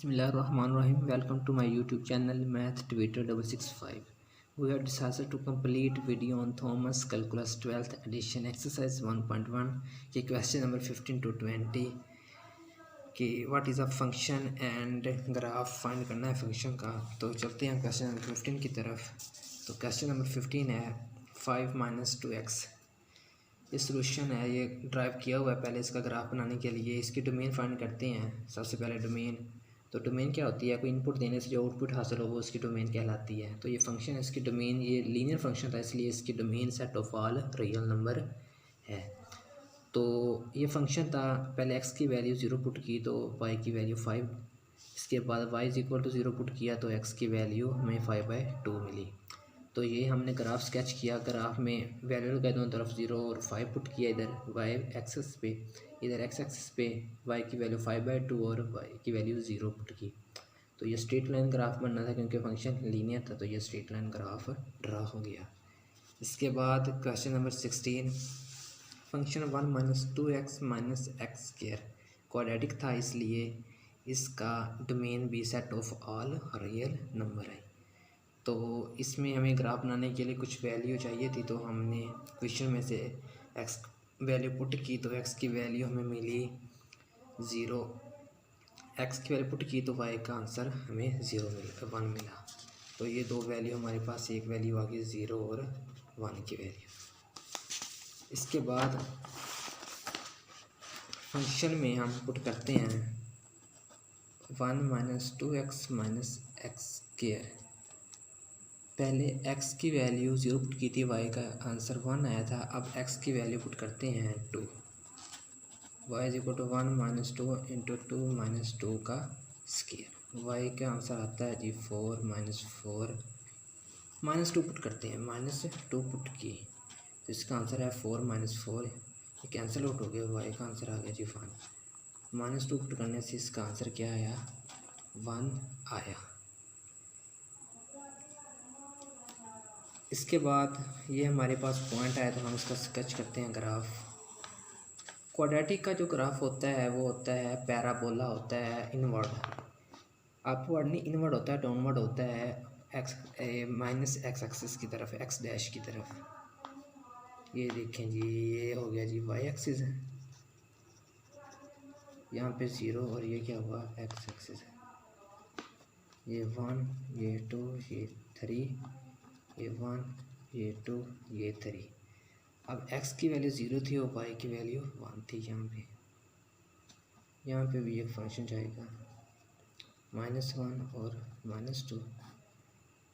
Bismillahirrahmanirrahim. Welcome to my YouTube channel Math Twitter 665. We have decided to complete video on Thomas Calculus 12th edition exercise 1.1 के question number 15 to 20 कि what is a function and graph find करना है function का। तो चलते हैं question number 15 की तरफ। तो question number 15 है 5 minus 2x। ये सोल्यूशन है, ये ड्राइव किया हुआ है पहले इसका ग्राफ बनाने के लिए। इसकी डोमेन फाइंड करते हैं सबसे पहले। डोमेन तो डोमेन क्या होती है, कोई इनपुट देने से जो आउटपुट हासिल हो वो उसकी डोमेन कहलाती है। तो ये फंक्शन है, इसकी डोमेन ये लीनियर फंक्शन था इसलिए इसकी domain set of all real number है। तो ये फंक्शन था, पहले x की वैल्यू 0 पुट की तो y की वैल्यू 5, इसके बाद y is equal to 0 put किया तो x की वैल्यू हमें 5/2 मिली। तो ये हमने ग्राफ स्केच किया। ग्राफ में वैल्यू लगाए दोनों तरफ 0 और 5 पुट किया इधर y एक्सिस पे, इधर x एक्सिस पे y की वैल्यू 5/2 और y की वैल्यू 0 पुट की। तो ये स्ट्रेट लाइन ग्राफ बनना था क्योंकि फंक्शन लीनियर था, तो ये स्ट्रेट लाइन ग्राफ ड्रा हो गया। इसके बाद question number 16, function 1 minus 2x minus x square quadratic था इसलिए इसका डोमेन भी set of all real number है। तो इसमें हमें ग्राफ बनाने के लिए कुछ वैल्यू चाहिए थी, तो हमने क्वेश्चन में से x वैल्यू पुट की तो x की वैल्यू हमें मिली 0। x की वैल्यू पुट की तो y का आंसर हमें 1 मिला। तो ये दो वैल्यू हमारे पास, एक वैल्यू आ गई 0 और 1 की वैल्यू। इसके बाद फंक्शन में हम पुट करते हैं 1 minus 2x minus x square. पहले x की वैल्यू 0 पुट की थी, y का आंसर 1 आया था। अब x की वैल्यू पुट करते हैं 2, y is equal to 1 minus 2 into 2 minus 2 का स्क्वायर। y का आंसर आता है जी 4 माइनस 4 माइनस 2 पुट करते हैं, माइनस 2 पुट की तो इसका आंसर है 4 माइनस 4, ये कैंसिल आउट हो गया। y का आंसर आ गया जी 1। माइनस 2 पुट करने से इसका आंसर क्या आया, 1 आया। इसके बाद ये हमारे पास पॉइंट आया तो हम इसका स्केच करते हैं ग्राफ। क्वाड्रेटिक का जो ग्राफ होता है वो होता है पैराबोला, होता है इनवर्ड, अपवर्ड नहीं इनवर्ड होता है, डाउनवर्ड होता है एक्स माइनस एक्स एक्सिस की तरफ, एक्स डैश की तरफ। ये देखें जी, ये हो गया जी वाई एक्सिस है, यहाँ पे 0 और ये क्या हुआ एक्स एक्सिस है। ये 1 ये 2 ये 3, ये 1 ये 2 ये 3। अब x की वैल्यू 0 थी और y की वैल्यू 1 थी। यहाँ पे भी एक फंक्शन जाएगा -1 और -2,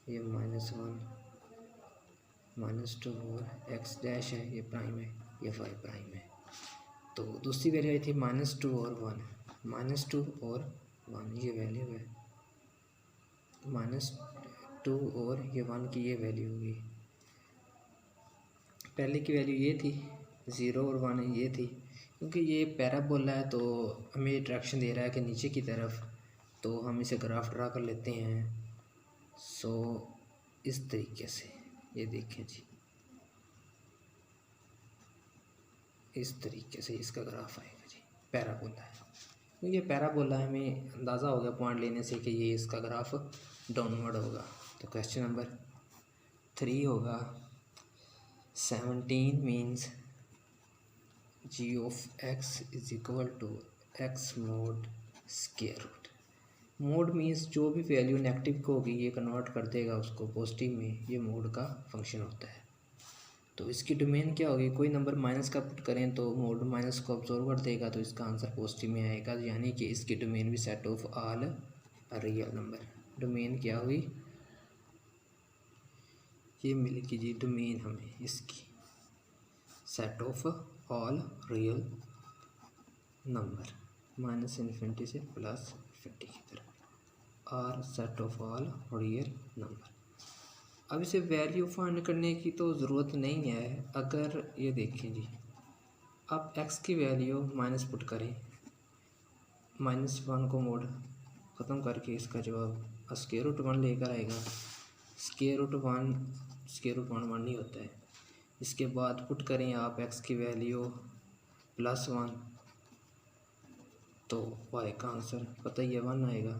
ये -1 -2 और x डैश है, ये प्राइम है, ये y प्राइम है। तो दूसरी वैल्यू आई थी -2 और 1, -2 और 1 ये वैल्यू है, -2 और ये 1 की ये वैल्यू होगी। पहले की वैल्यू ये थी 0 और 1 ये थी। क्योंकि ये पैराबोला है तो हमें डायरेक्शन दे रहा है कि नीचे की तरफ, तो हम इसे ग्राफ ड्रा कर लेते हैं। सो इस तरीके से ये देखें जी, इस तरीके से इसका ग्राफ आएगा जी, पैराबोला है। तो ये पैराबोला है, हमें अंदाज़ा हो गया पॉइंट लेने से कि ये इसका ग्राफ डाउनवर्ड होगा। तो क्वेश्चन नंबर 3 होगा 17 means g of x is equal to x mod square root. Mod means जो भी वैल्यू नेगेटिव को होगी ये कन्वर्ट कर देगा उसको पॉजिटिव में, ये मोड का फंक्शन होता है। तो इसकी डोमेन क्या होगी, कोई नंबर माइनस का पुट करें तो मोड माइनस को ऑब्जर्व कर देगा तो इसका आंसर पॉजिटिव में आएगा, यानी कि इसकी डोमेन भी set of all real number. Domain क्या हुई, ये मिलेगी जी डोमेन हमें इसकी set of all real number, -∞ से +∞ की तरफ, और set of all real number. अब इसे वैल्यू फाइंड करने की तो ज़रूरत नहीं है। अगर ये देखें जी, आप x की वैल्यू माइनस पुट करें, -1 को मोड ख़त्म करके इसका जवाब स्क्वायर रूट 1 लेकर आएगा। स्क्वायर रूट 1 नहीं होता है। इसके बाद पुट करें आप x की वैल्यू +1 तो y का आंसर पता ही है 1 आएगा।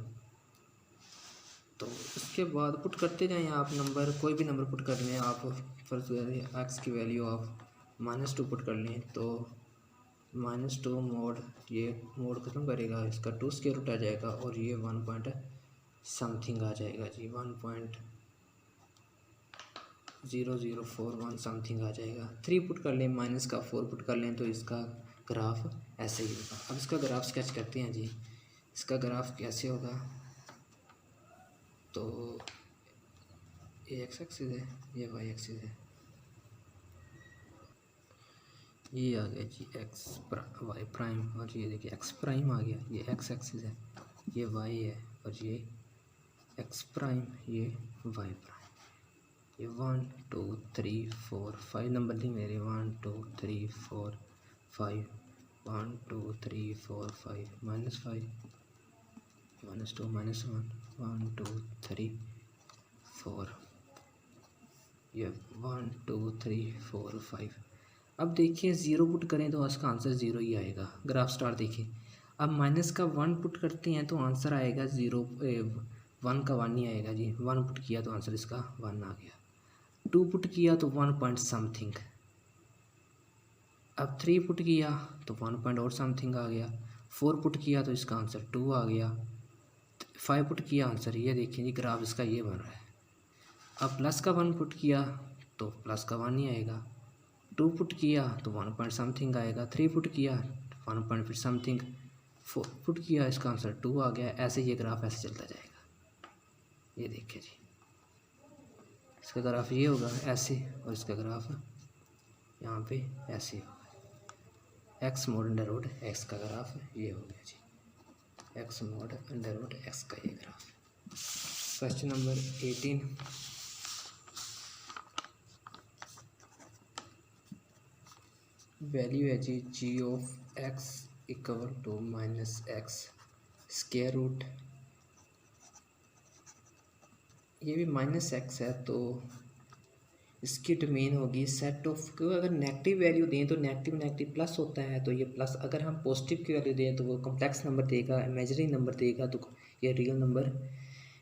तो उसके बाद पुट करते जाएं आप नंबर, कोई भी नंबर पुट कर लें आप। फर्स्ट एक्स की वैल्यू आप -2 पुट कर लें तो -2 मोड, ये मोड ख़त्म करेगा, इसका 2 स्क्वायर रूट आ जाएगा और ये 1 पॉइंट समथिंग आ जाएगा जी, 1.0041 समथिंग आ जाएगा। 3 पुट कर लें, माइनस का 4 पुट कर लें तो इसका ग्राफ ऐसे ही होगा। अब इसका ग्राफ स्केच करते हैं जी। इसका ग्राफ कैसे होगा, तो ये एक्स एक्सिस है, ये वाई एक्सिस है, ये आ गया जी वाई प्राइम, और ये देखिए एक्स प्राइम आ गया, ये एक्स एक्सिस है, ये वाई है, और ये एक्स प्राइम, ये वाई प्राइम। ये 1 2 3 4 5 नंबर नहीं मेरे, 1 2 3 4 5, 1 2 3 4 5 -5 -2 -1 1 2 3 4, ये 1 2 3 4 5। अब देखिए 0 पुट करें तो इसका आंसर 0 ही आएगा। ग्राफ स्टार देखिए, अब माइनस का 1 पुट करते हैं तो आंसर आएगा 0, 1 का 1 नहीं आएगा जी। 1 पुट किया तो आंसर इसका 1 आ गया। 2 पुट किया तो 1 पॉइंट समथिंग। अब 3 पुट किया तो 1 पॉइंट और समथिंग आ गया। 4 पुट किया तो इसका आंसर 2 आ गया। 5 पुट किया आंसर ये देखिए जी, ग्राफ इसका ये बन रहा है। अब प्लस का 1 पुट किया तो प्लस का 1 नहीं आएगा। 2 पुट किया तो 1 पॉइंट समथिंग आएगा। 3 पुट किया 1 पॉइंट फिर समथिंग। 4 पुट किया इसका आंसर 2 आ गया। ऐसे ये ग्राफ ऐसे चलता जाएगा। ये देखिए जी, इसका ग्राफ ये होगा ऐसे, और इसका ग्राफ यहाँ पे ऐसे होगा। X mod under root X का ग्राफ ये हो गया जी, X mod under root X का ये ग्राफ। क्वेश्चन नंबर 18, वैल्यू है g g of X equal to -x square root, ये भी -x है तो इसकी डोमेन होगी सेट ऑफ, क्योंकि अगर नेगेटिव वैल्यू दें तो नेगेटिव प्लस होता है तो ये प्लस, अगर हम पॉजिटिव की वैल्यू दें तो वो कॉम्प्लेक्स नंबर देगा, इमेजिनरी नंबर देगा, तो ये रियल नंबर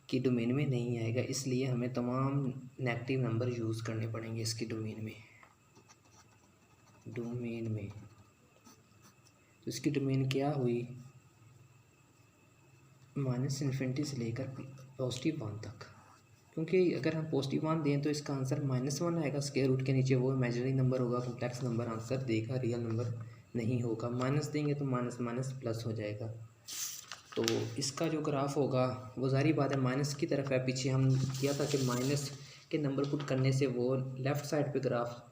की डोमेन में नहीं आएगा। इसलिए हमें तमाम नेगेटिव नंबर यूज़ करने पड़ेंगे इसकी डोमेन में। तो इसकी डोमेन क्या हुई, -∞ से लेकर +1 तक, क्योंकि अगर हम +1 दें तो इसका आंसर -1 आएगा स्क्वायर रूट के नीचे, वो इमेजिनरी नंबर होगा, कॉम्प्लेक्स नंबर आंसर देगा, रियल नंबर नहीं होगा। माइनस देंगे तो माइनस माइनस प्लस हो जाएगा। तो इसका जो ग्राफ होगा वो जारी बात है माइनस की तरफ है। पीछे हम किया था कि माइनस के नंबर पुट करने से वो लेफ़्ट साइड पे ग्राफ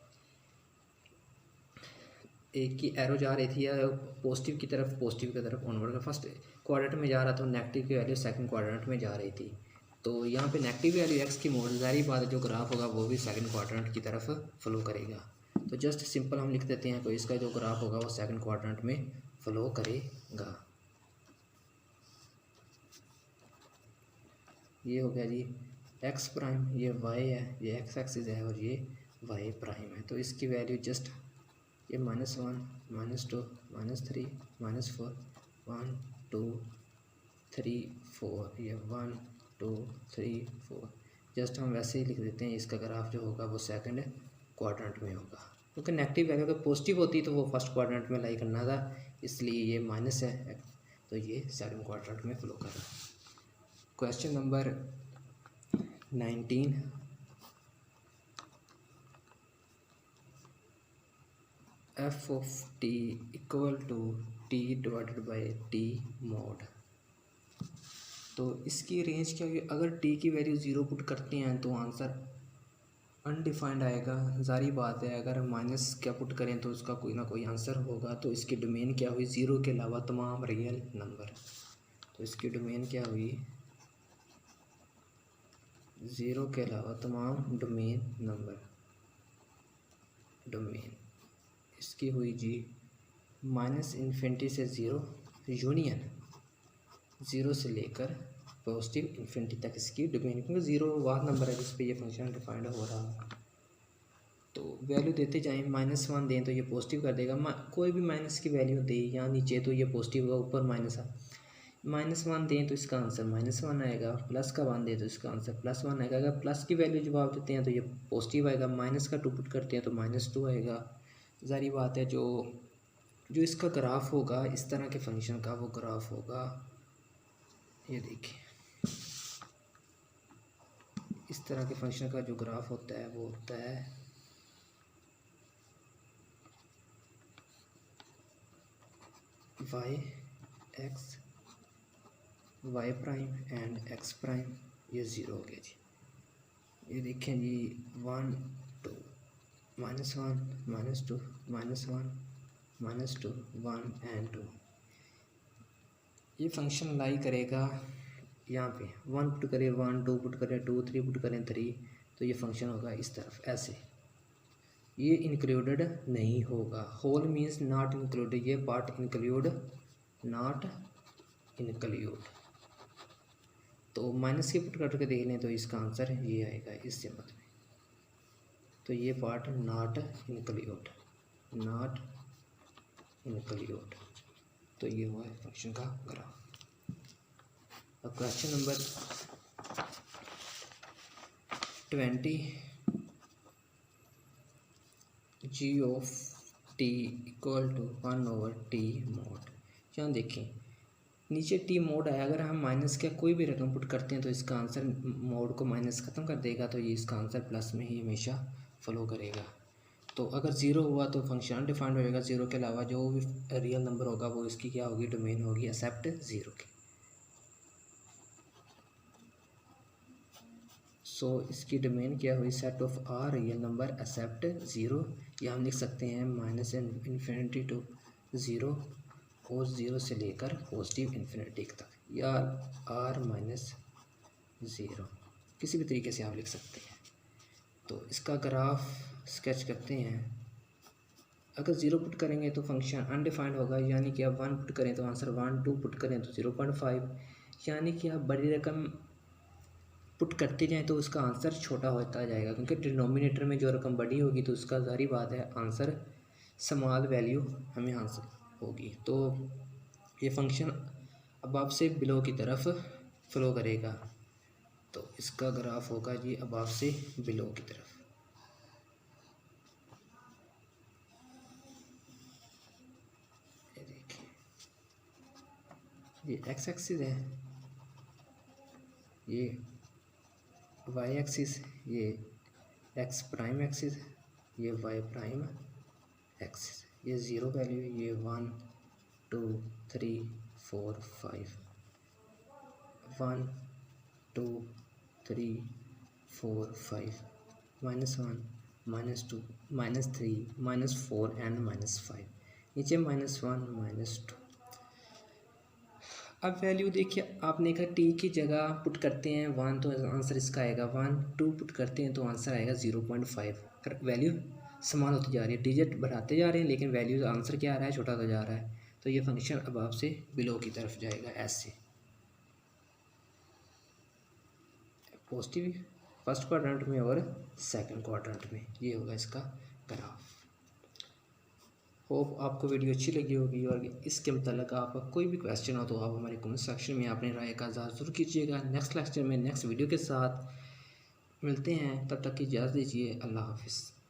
एक की एरो जा रही थी, या पॉजिटिव की तरफ ऑनवर्ड का फर्स्ट क्वाड्रेंट में जा रहा था, नेगेटिव की वैल्यू सेकंड क्वाड्रेंट में जा रही थी। तो यहाँ पे नेगेटिव वैल्यू एक्स की मोड, जारी बात है जो ग्राफ होगा वो भी सेकंड क्वाड्रेंट की तरफ फ्लो करेगा। तो जस्ट सिंपल हम लिख देते हैं, तो इसका जो ग्राफ होगा वो सेकंड क्वाड्रेंट में फ्लो करेगा। ये हो गया जी एक्स प्राइम, ये वाई है, ये एक्स एक्सिस है, और ये वाई प्राइम है। तो इसकी वैल्यू जस्ट ये -1 -2 -3 -4 1 2 3 4, ये 1 2 3 4, जस्ट हम वैसे ही लिख देते हैं। इसका ग्राफ जो होगा वो सेकंड क्वाड्रेंट में होगा, क्योंकि नेगेटिव वैल्यू अगर पॉजिटिव होती तो वो फर्स्ट क्वाड्रेंट में लाई करना था, इसलिए ये माइनस है तो ये सेकंड क्वाड्रेंट में फ्लो कर रहा है। Question number 19, f of t equal to t divided by t mod. तो इसकी रेंज क्या होगी, अगर t की वैल्यू 0 पुट करते हैं तो आंसर अनडिफाइंड आएगा, जारी बात है। अगर माइनस क्या पुट करें तो उसका कोई ना कोई आंसर होगा। तो इसकी डोमेन क्या हुई, 0 के अलावा तमाम रियल नंबर। तो इसकी डोमेन क्या हुई, 0 के अलावा तमाम डोमेन नंबर। डोमेन इसकी हुई जी -∞ से 0 यूनियन 0 से लेकर +∞ तक इसकी डोमेन, क्योंकि 0 वाह नंबर है जिस पे ये फंक्शन डिफाइंड हो रहा है। तो वैल्यू देते जाएं, -1 दें तो ये पॉजिटिव कर देगा, कोई भी माइनस की वैल्यू दे यहाँ नीचे तो ये पॉजिटिव होगा, ऊपर माइनस है। -1 दें तो इसका आंसर -1 आएगा, +1 दें तो इसका आंसर +1 आएगा। अगर प्लस की वैल्यू जवाब देते हैं तो ये पॉजिटिव आएगा, माइनस का 2 पुट करते हैं तो -2 आएगा। ज़ाहिर बात है जो इसका ग्राफ होगा इस तरह के फंक्शन का वो ग्राफ होगा, ये देखिए इस तरह के फंक्शन का जो ग्राफ होता है वो होता है y x y prime and x prime, ये 0 हो गया जी। ये देखें जी 1 2 -1 -2 -1 -2 1 एंड 2। ये फंक्शन लाई करेगा यहाँ पे 1 पुट करें 1, 2 पुट करें 2, 3 पुट करें 3, तो ये फंक्शन होगा इस तरफ ऐसे। ये इंक्लूडेड नहीं होगा, होल मीन्स नॉट इंक्लूडेड, ये पार्ट इंक्लूड नॉट इंक्लूड। तो माइनस के पुट करके देख लें तो इसका आंसर ये आएगा इस सिंबल में, तो ये part not include, not include, तो ये हुआ है फंक्शन का ग्राफ। अब question number 20, g of t equal to 1/t mod. यहाँ देखें नीचे t मोड आया, अगर हम माइनस का कोई भी रकम पुट करते हैं तो इसका आंसर मोड को माइनस ख़त्म कर देगा, तो ये इसका आंसर प्लस में ही हमेशा फॉलो करेगा। तो अगर 0 हुआ तो फंक्शन अनडिफाइंड हो जाएगा, 0 के अलावा जो भी रियल नंबर होगा वो इसकी क्या होगी, डोमेन होगी एक्सेप्ट 0 की। सो इसकी डोमेन क्या हुई, set of R real number except 0, या हम लिख सकते हैं -∞ टू 0 और 0 से लेकर पॉजिटिव इन्फिनिटी तक, या r-0, किसी भी तरीके से आप लिख सकते हैं। तो इसका ग्राफ स्केच करते हैं। अगर 0 पुट करेंगे तो फंक्शन अनडिफाइंड होगा, यानी कि आप 1 पुट करें तो आंसर 1, 2 पुट करें तो 0.5, यानी कि आप बड़ी रकम पुट करते जाएं तो उसका आंसर छोटा होता जाएगा, क्योंकि डिनोमिनेटर में जो रकम बड़ी होगी तो उसका ज़ाहिर बात है आंसर स्मॉल वैल्यू हमें हासिल होगी। तो ये फंक्शन अबव से बिलो की तरफ फ्लो करेगा, तो इसका ग्राफ होगा जी अबव से बिलो की तरफ। ये देखिए ये एक्स एक्सिस है, ये वाई एक्सिस, ये एक्स प्राइम एक्सिस, ये वाई प्राइम एक्सिस, ये 0 वैल्यू, ये 1 2 3 4 5, 1 2 3 4 5, -1 -2 -3 -4 एंड -5, नीचे -1 -2। अब वैल्यू देखिए, आपने कहा टी की जगह पुट करते हैं 1 तो आंसर इसका आएगा 1, 2 पुट करते हैं तो आंसर आएगा 0.5। वैल्यू समान होती जा रही है, डिजिट बढ़ाते जा रहे हैं लेकिन वैल्यू आंसर क्या आ रहा है, छोटा होता जा रहा है। तो ये फंक्शन अबव से बिलो की तरफ जाएगा ऐसे, पॉजिटिव फर्स्ट क्वाड्रेंट में और सेकंड क्वाड्रेंट में, ये होगा इसका ग्राफ। होप आपको वीडियो अच्छी लगी होगी, और इसके मतलब आपका कोई भी क्वेश्चन हो तो आप हमारे कमेंट सेक्शन में अपनी राय का इज़हार ज़रूर कीजिएगा। नेक्स्ट लेक्चर में नेक्स्ट वीडियो के साथ मिलते हैं, तब तक की इजाज़त दीजिए। अल्लाह हाफिज़।